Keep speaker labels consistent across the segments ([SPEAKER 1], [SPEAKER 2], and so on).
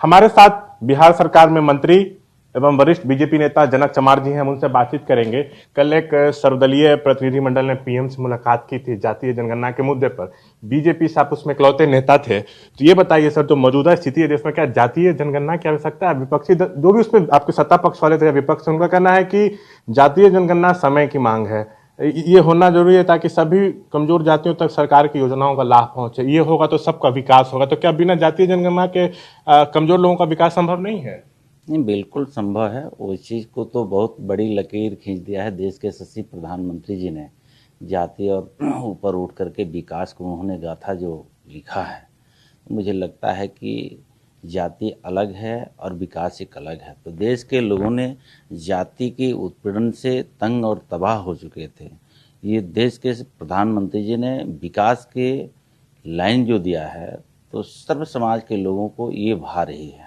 [SPEAKER 1] हमारे साथ बिहार सरकार में मंत्री एवं वरिष्ठ बीजेपी नेता जनक चमार जी हैं, हम उनसे बातचीत करेंगे। कल एक सर्वदलीय प्रतिनिधिमंडल ने पीएम से मुलाकात की थी जातीय जनगणना के मुद्दे पर। बीजेपी से आप उसमें इकलौते नेता थे, तो ये बताइए सर, जो मौजूदा स्थिति है देश में, क्या जातीय जनगणना की आवश्यकता है? विपक्षी जो भी उसमें आपके सत्ता पक्ष वाले थे या विपक्ष, उनका कहना है कि जातीय जनगणना समय की मांग है, ये होना जरूरी है ताकि सभी कमजोर जातियों तक सरकार की योजनाओं का लाभ पहुंचे। ये होगा तो सबका विकास होगा। तो क्या बिना जातीय जनगणना के कमजोर लोगों का विकास संभव नहीं है?
[SPEAKER 2] नहीं, बिल्कुल संभव है। उस चीज़ को तो बहुत बड़ी लकीर खींच दिया है देश के यशस्वी प्रधानमंत्री जी ने। जाति और ऊपर उठ करके विकास को उन्होंने गाथा जो लिखा है, मुझे लगता है कि जाति अलग है और विकास एक अलग है। तो देश के लोगों ने जाति के उत्पीड़न से तंग और तबाह हो चुके थे। ये देश के प्रधानमंत्री जी ने विकास के लाइन जो दिया है, तो सर्व समाज के लोगों को ये भा रही है।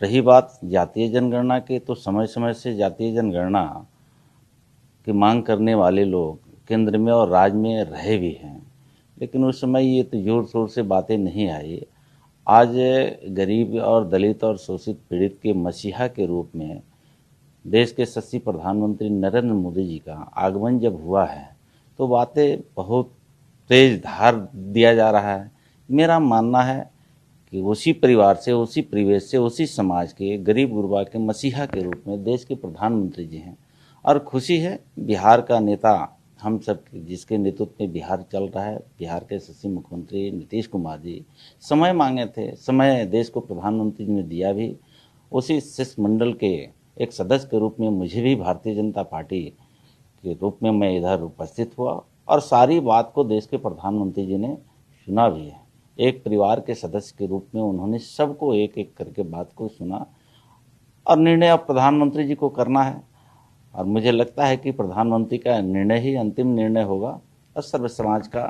[SPEAKER 2] रही बात जातीय जनगणना की, तो समय समय से जातीय जनगणना की मांग करने वाले लोग केंद्र में और राज्य में रहे भी हैं, लेकिन उस समय ये तो जोर शोर से बातें नहीं आई। आज गरीब और दलित और शोषित पीड़ित के मसीहा के रूप में देश के यशस्वी प्रधानमंत्री नरेंद्र मोदी जी का आगमन जब हुआ है, तो बातें बहुत तेज धार दिया जा रहा है। मेरा मानना है कि उसी परिवार से, उसी परिवेश से, उसी समाज के गरीब गुरबा के मसीहा के रूप में देश के प्रधानमंत्री जी हैं। और खुशी है, बिहार का नेता, हम सब जिसके नेतृत्व में बिहार चल रहा है, बिहार के यशस्वी मुख्यमंत्री नीतीश कुमार जी समय मांगे थे, समय देश को प्रधानमंत्री जी ने दिया भी। उसी शिष्टमंडल के एक सदस्य के रूप में मुझे भी भारतीय जनता पार्टी के रूप में मैं इधर उपस्थित हुआ और सारी बात को देश के प्रधानमंत्री जी ने सुना भी है। एक परिवार के सदस्य के रूप में उन्होंने सबको एक एक करके बात को सुना और निर्णय अब प्रधानमंत्री जी को करना है। और मुझे लगता है कि प्रधानमंत्री का निर्णय ही अंतिम निर्णय होगा और सर्व समाज का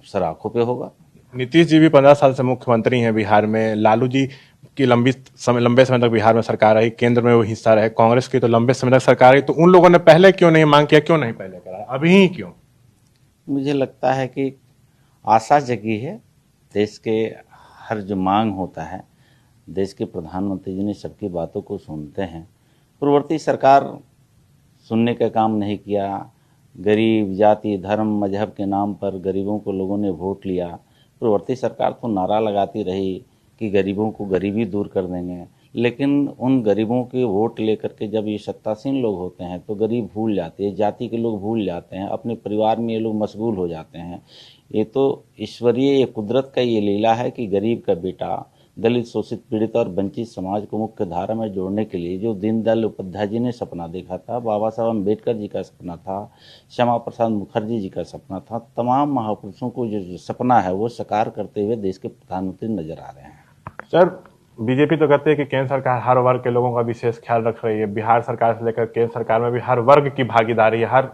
[SPEAKER 2] सराखों पे होगा।
[SPEAKER 1] नीतीश जी भी 15 साल से मुख्यमंत्री हैं बिहार में। लालू जी की लंबे समय तक बिहार में सरकार रही, केंद्र में वो हिस्सा रहे। कांग्रेस की तो लंबे समय तक सरकार रही। तो उन लोगों ने पहले क्यों नहीं मांग किया, क्यों नहीं पहले करा, अभी ही क्यों?
[SPEAKER 2] मुझे लगता है कि आशा जगी है। देश के हर जो मांग होता है, देश के प्रधानमंत्री जी ने सबकी बातों को सुनते हैं। पूर्ववर्ती सरकार सुनने का काम नहीं किया। गरीब, जाति, धर्म, मजहब के नाम पर गरीबों को लोगों ने वोट लिया। पूर्ववर्ती सरकार तो नारा लगाती रही कि गरीबों को गरीबी दूर कर देंगे, लेकिन उन गरीबों के वोट लेकर के जब ये सत्तासीन लोग होते हैं तो गरीब भूल जाते हैं, जाति के लोग भूल जाते हैं, अपने परिवार में ये लोग मशगूल हो जाते हैं। ये तो ईश्वरीय, ये कुदरत का ये लीला है कि गरीब का बेटा दलित, शोषित, पीड़ित और वंचित समाज को मुख्य धारा में जोड़ने के लिए जो दीनदयाल उपाध्याय जी ने सपना देखा था, बाबा साहब अम्बेडकर जी का सपना था, श्यामा प्रसाद मुखर्जी जी का सपना था, तमाम महापुरुषों को जो सपना है वो साकार करते हुए देश के प्रधानमंत्री नजर आ रहे हैं।
[SPEAKER 1] सर, बीजेपी तो कहते हैं कि केंद्र सरकार हर वर्ग के लोगों का विशेष ख्याल रख रही है। बिहार सरकार से लेकर केंद्र सरकार में भी हर वर्ग की भागीदारी है, हर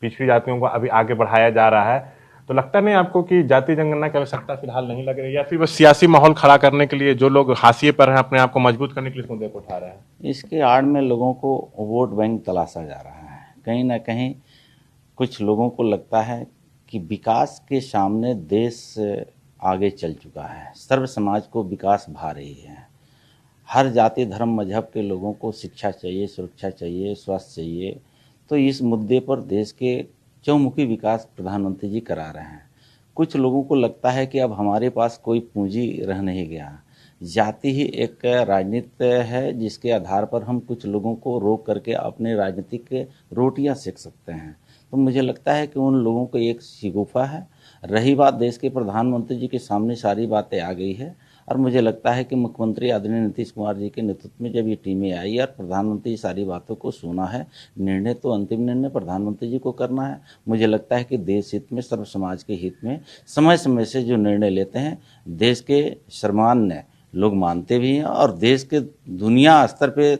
[SPEAKER 1] पिछड़ी जातियों को अभी आगे बढ़ाया जा रहा है। तो लगता नहीं आपको कि जातीय जनगणना की आवश्यकता फिलहाल नहीं लग रही, या फिर बस सियासी माहौल खड़ा करने के लिए जो लोग हाशिए पर हैं अपने आप को मजबूत करने के लिए इस मुद्दे को उठा रहे हैं?
[SPEAKER 2] इसके आड़ में लोगों को वोट बैंक तलाशा जा रहा है। कहीं ना कहीं कुछ लोगों को लगता है कि विकास के सामने देश आगे चल चुका है, सर्व समाज को विकास भा रही है। हर जाति, धर्म, मजहब के लोगों को शिक्षा चाहिए, सुरक्षा चाहिए, स्वास्थ्य चाहिए। तो इस मुद्दे पर देश के चौमुखी विकास प्रधानमंत्री जी करा रहे हैं। कुछ लोगों को लगता है कि अब हमारे पास कोई पूंजी रह नहीं गया। जाति ही एक राजनीति है जिसके आधार पर हम कुछ लोगों को रोक करके अपने राजनीतिक रोटियां सेक सकते हैं। तो मुझे लगता है कि उन लोगों को एक शिगुफा है। रही बात, देश के प्रधानमंत्री जी के सामने सारी बातें आ गई है और मुझे लगता है कि मुख्यमंत्री आदरणीय नीतीश कुमार जी के नेतृत्व में जब ये टीमें आई और प्रधानमंत्री सारी बातों को सुना है, निर्णय तो अंतिम निर्णय प्रधानमंत्री जी को करना है। मुझे लगता है कि देश हित में, सर्व समाज के हित में समय समय से जो निर्णय लेते हैं, देश के सर्वमान्य लोग मानते भी हैं और देश के दुनिया स्तर पे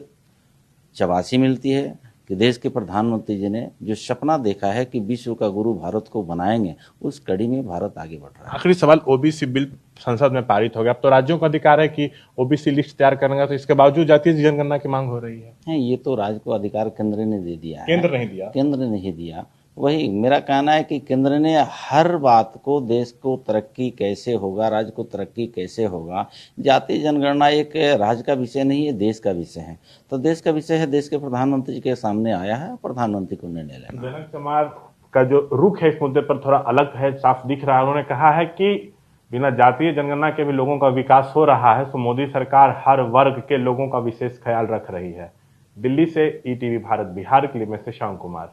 [SPEAKER 2] शाबाशी मिलती है कि देश के प्रधानमंत्री जी ने जो सपना देखा है कि विश्व का गुरु भारत को बनाएंगे, उस कड़ी में भारत आगे बढ़ रहा है।
[SPEAKER 1] आखिरी सवाल, ओबीसी बिल संसद में पारित हो गया। अब तो राज्यों का अधिकार है कि ओबीसी लिस्ट तैयार करेंगे, तो इसके बावजूद जातीय जनगणना की मांग हो रही है।
[SPEAKER 2] ये तो राज्य को अधिकार केंद्र ने दे दिया है।
[SPEAKER 1] केंद्र नहीं दिया?
[SPEAKER 2] केंद्र नहीं दिया। वही मेरा कहना है कि केंद्र ने हर बात को, देश को तरक्की कैसे होगा, राज्य को तरक्की कैसे होगा, जातीय जनगणना एक राज्य का विषय नहीं है, देश का विषय है। तो देश का विषय है, देश के प्रधानमंत्री जी के सामने आया है, प्रधानमंत्री को निर्णय लेना।
[SPEAKER 1] जनक चमार का जो रुख है इस मुद्दे पर थोड़ा अलग है, साफ दिख रहा है। उन्होंने कहा है कि बिना जातीय जनगणना के भी लोगों का विकास हो रहा है, तो मोदी सरकार हर वर्ग के लोगों का विशेष ख्याल रख रही है। दिल्ली से ईटीवी भारत बिहार के लिए मैं शशांक कुमार।